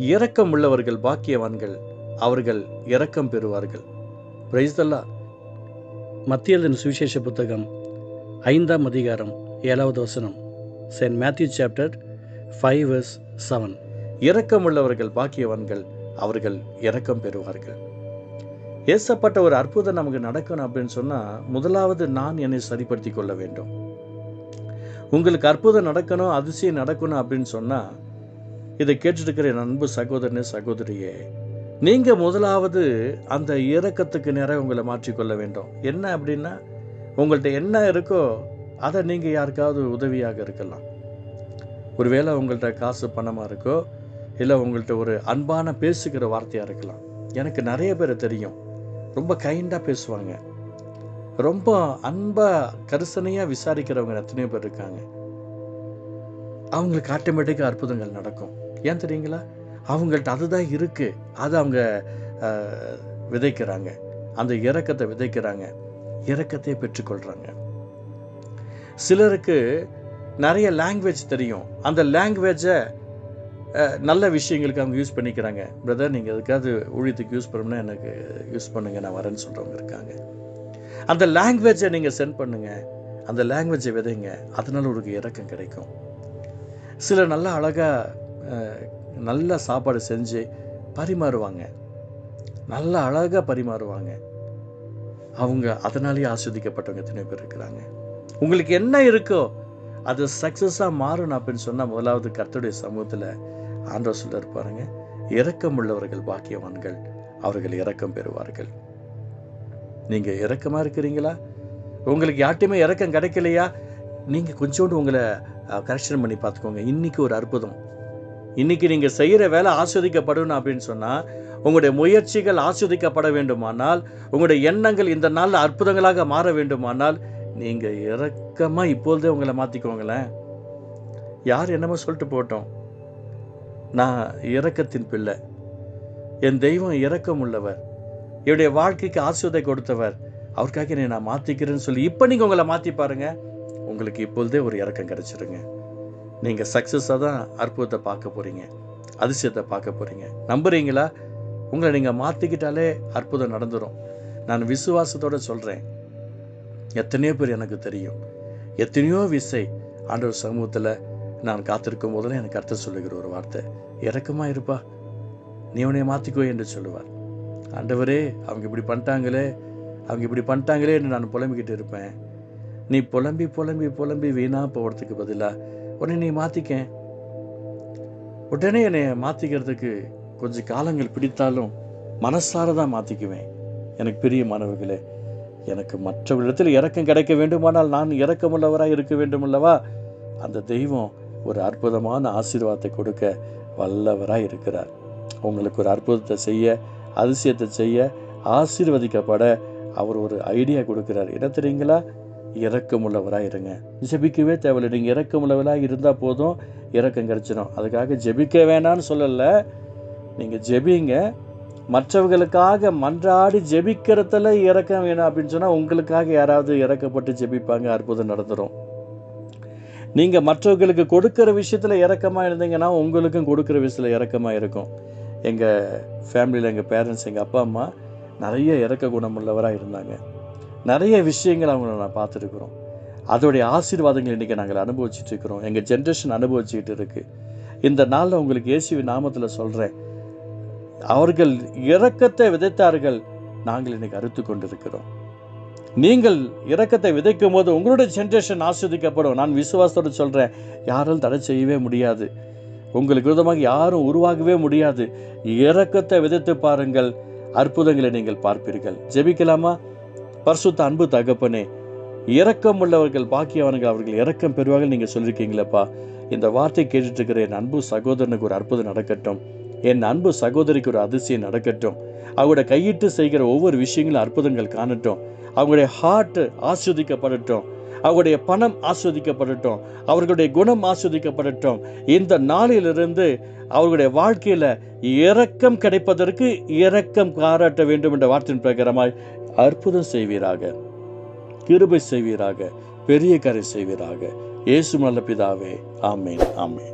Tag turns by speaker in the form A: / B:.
A: இரக்கம் உள்ளவர்கள் பாக்கியவான்கள், அவர்கள் இரக்கம் பெறுவார்கள். Praise the Lord. மத்திய எழுதின சுவிசேஷ புத்தகம் 5ஆம் அதிகாரம் 7வது வசனம். Saint Matthew chapter 5:7. இரக்கம் உள்ளவர்கள் பாக்கியவான்கள், அவர்கள் இரக்கம் பெறுவார்கள். ஏசப்பட்ட ஒரு அற்புதம் நமக்கு நடக்கணும் அப்படின்னு சொன்னால், முதலாவது நான் என்னை சரிப்படுத்தி கொள்ள வேண்டும். உங்களுக்கு அற்புதம் நடக்கணும், அதிசயம் நடக்கணும் அப்படின்னு சொன்னால், இதை கேட்டுருக்கிற என் அன்பு சகோதரனே சகோதரியே, நீங்கள் முதலாவது அந்த இரக்கத்துக்கு நேராக உங்களை மாற்றிக்கொள்ள வேண்டும். என்ன அப்படின்னா, உங்கள்கிட்ட என்ன இருக்கோ அதை நீங்கள் யாருக்காவது உதவியாக இருக்கலாம். ஒருவேளை உங்கள்கிட்ட காசு பணமாக இருக்கோ, இல்லை உங்கள்கிட்ட ஒரு அன்பான பேசுகிற வார்த்தையாக இருக்கலாம். எனக்கு நிறைய பேர் தெரியும், ரொம்ப கைண்டாக பேசுவாங்க, ரொம்ப அன்பாக கரிசனையாக விசாரிக்கிறவங்க எத்தனையோ பேர் இருக்காங்க. அவங்களுக்கு ஆட்டோமேட்டிக்காக அற்புதங்கள் நடக்கும். ஏன் தெரியுங்களா? அவங்கள்ட்ட அதுதான் இருக்குது. அதை அவங்க விதைக்கிறாங்க, அந்த இரக்கத்தை விதைக்கிறாங்க, இரக்கத்தையே பெற்றுக்கொள்கிறாங்க. சிலருக்கு நிறைய லாங்குவேஜ் தெரியும், அந்த லாங்குவேஜை நல்ல விஷயங்களுக்கு அவங்க யூஸ் பண்ணிக்கிறாங்க. பிரதர், நீங்கள் எதுக்காவது ஊழியத்துக்கு யூஸ் பண்ணணும்னா எனக்கு யூஸ் பண்ணுங்கள், நான் வரேன்னு சொல்கிறவங்க இருக்காங்க. அந்த லாங்குவேஜை நீங்கள் சென்ட் பண்ணுங்கள், அந்த லாங்குவேஜை விதைங்க, அதனால ஒரு இரக்கம் கிடைக்கும். சிலர் நல்லா அழகாக நல்ல சாப்பாடு செஞ்சு பரிமாறுவாங்க, நல்லா அழகாக பரிமாறுவாங்க. அவங்க அதனாலேயே ஆஸ்வதிக்கப்பட்டவங்க எத்தனை பேர் இருக்கிறாங்க. உங்களுக்கு என்ன இருக்கோ அது சக்ஸஸாக மாறணும் அப்படின்னு சொன்னால், முதலாவது கர்த்தருடைய சமூகத்தில் ஆண்டவர் சொல்ல இருப்பாருங்க, இரக்கம் உள்ளவர்கள் பாக்கியவான்கள், அவர்கள் இரக்கம் பெறுவார்கள். நீங்கள் இரக்கமாக இருக்கிறீங்களா? உங்களுக்கு யார்ட்டையுமே இரக்கம் கிடைக்கலையா? நீங்கள் கொஞ்சோண்டு உங்களை கரெக்ஷன் பண்ணி பார்த்துக்கோங்க. இன்றைக்கி ஒரு அற்புதம், இன்றைக்கி நீங்கள் செய்கிற வேலை ஆஸ்வதிக்கப்படணும் அப்படின்னு சொன்னால், உங்களுடைய முயற்சிகள் ஆஸ்வதிக்கப்பட வேண்டுமானால், உங்களுடைய எண்ணங்கள் இந்த நாளில் அற்புதங்களாக மாற வேண்டுமானால், நீங்கள் இரக்கமாக இப்பொழுதே உங்களை மாற்றிக்கோங்களேன். யார் என்னமோ சொல்லிட்டு போட்டோம், நான் இரக்கத்தின் பிள்ளை, என் தெய்வம் இரக்கம் உள்ளவர், என்னுடைய வாழ்க்கைக்கு ஆசீர்வாதத்தை கொடுத்தவர், அவருக்காக என்னை நான் மாற்றிக்கிறேன்னு சொல்லி இப்போ நீங்கள் உங்களை மாற்றி பாருங்கள். உங்களுக்கு இப்பொழுதே ஒரு இரக்கம் கிடச்சிருங்க. நீங்கள் சக்ஸஸாக தான் அற்புதத்தை பார்க்க போகிறீங்க, அதிசயத்தை பார்க்க போகிறீங்க. நம்புறீங்களா? உங்களை நீங்கள் மாற்றிக்கிட்டாலே அற்புதம் நடந்துடும். நான் விசுவாசத்தோடு சொல்கிறேன். எத்தனையோ பேர் எனக்கு தெரியும், எத்தனையோ விசை ஆண்டவர் சமூகத்தில் நான் காத்திருக்கும் போதெல்லாம் எனக்கு அர்த்தம் சொல்லுகிற ஒரு வார்த்தை, இரக்கமாக இருப்பா, நீ உன்னை மாற்றிக்கோ என்று சொல்லுவார். ஆண்டவரே, அவங்க இப்படி பண்ணிட்டாங்களே, அவங்க இப்படி பண்ணிட்டாங்களே என்று நான் புலம்பிக்கிட்டு இருப்பேன். நீ புலம்பி புலம்பி புலம்பி வீணாக போகிறதுக்கு பதிலாக உடனே நீ மாற்றிக்க. உடனே என்னை மாற்றிக்கிறதுக்கு கொஞ்சம் காலங்கள் பிடித்தாலும் மனசாரதான் மாற்றிக்குவேன். எனக்கு பிரியமானவர்களே, எனக்கு மற்றவர்களிடத்தில் இரக்கம் கிடைக்க வேண்டுமானால் நான் இரக்கமுள்ளவராக இருக்க வேண்டும் அல்லவா? அந்த தெய்வம் ஒரு அற்புதமான ஆசீர்வாதத்தை கொடுக்க வல்லவராக இருக்கிறார். உங்களுக்கு ஒரு அற்புதத்தை செய்ய, அதிசயத்தை செய்ய, ஆசீர்வதிக்கப்பட அவர் ஒரு ஐடியா கொடுக்கிறார். என்ன தெரியுங்களா? இரக்கமுள்ளவராக இருங்க. ஜெபிக்கவே தேவையில்லை. நீங்கள் இரக்கமுள்ளவராக இருந்தால் போதும், இரக்கம் கிடைச்சிடும். அதுக்காக ஜெபிக்க வேணான்னு சொல்லலை, நீங்கள் ஜெபிங்க. மற்றவர்களுக்காக மன்றாடி ஜெபிக்கிறதுல இரக்கம் வேணும் அப்படின்னு சொன்னால், உங்களுக்காக யாராவது இறக்கப்பட்டு ஜெபிப்பாங்க, அற்புதம் நடந்துடும். நீங்கள் மற்றவர்களுக்கு கொடுக்குற விஷயத்தில் இரக்கமாக இருந்தீங்கன்னா, உங்களுக்கும் கொடுக்குற விஷயத்தில் இரக்கமாக இருக்கும். எங்கள் ஃபேமிலியில் எங்கள் பேரண்ட்ஸ், எங்கள் அப்பா அம்மா நிறைய இரக்க குணமுள்ளவராக இருந்தாங்க. நிறைய விஷயங்கள் அவங்கள நான் பார்த்துருக்குறோம். அதோடைய ஆசீர்வாதங்கள் இன்றைக்கி நாங்கள் அனுபவிச்சுட்டு இருக்கிறோம். எங்கள் ஜென்ரேஷன் அனுபவிச்சுக்கிட்டு இருக்குது. இந்த நாளில் உங்களுக்கு இயேசுவின் நாமத்தில் சொல்கிறேன், அவர்கள் இரக்கத்தை விதைத்தார்கள், நாங்கள் இன்றைக்கி அறுத்து கொண்டிருக்கிறோம். நீங்கள் இரக்கத்தை விதைக்கும் போது உங்களுடைய ஜென்ரேஷன் ஆஸ்வதிக்கப்படும். நான் விசுவாசத்தோடு சொல்கிறேன், யாராலும் தடை செய்யவே முடியாது. உங்களுக்கு விதமாக யாரும் உருவாகவே முடியாது. இரக்கத்தை விதைத்து பாருங்கள், அற்புதங்களை நீங்கள் பார்ப்பீர்கள். ஜெபிக்கலாமா? பரிசுத்த அன்பு தகப்பனே, இரக்கம் உள்ளவர்கள் பாக்கியவான்கள், அவர்கள் இரக்கம் பெறுவார்கள் நீங்கள் சொல்லியிருக்கீங்களப்பா. இந்த வார்த்தை கேட்டுட்டு இருக்கிற என் அன்பு சகோதரனுக்கு ஒரு அற்புதம் நடக்கட்டும், என் அன்பு சகோதரிக்கு ஒரு அதிசயம் நடக்கட்டும். அவங்களோட கையிட்டு செய்கிற ஒவ்வொரு விஷயங்களும் அற்புதங்கள் காணட்டும். அவங்களுடைய ஹார்ட் ஆஸ்வதிக்கப்படட்டும், அவங்களுடைய பணம் ஆஸ்வதிக்கப்படட்டும், அவர்களுடைய குணம் ஆஸ்வதிக்கப்படட்டும். இந்த நாளிலிருந்து அவர்களுடைய வாழ்க்கையில் இரக்கம் கிடைப்பதற்கு இரக்கம் பாராட்ட வேண்டும் என்ற வார்த்தையின் பிரகாரமாய் அற்புதம் செய்வீராக, கிருபை செய்வீராக, பெரிய காரியம் செய்வீராக. இயேசு நல்ல பிதாவே, ஆமென், ஆமென்.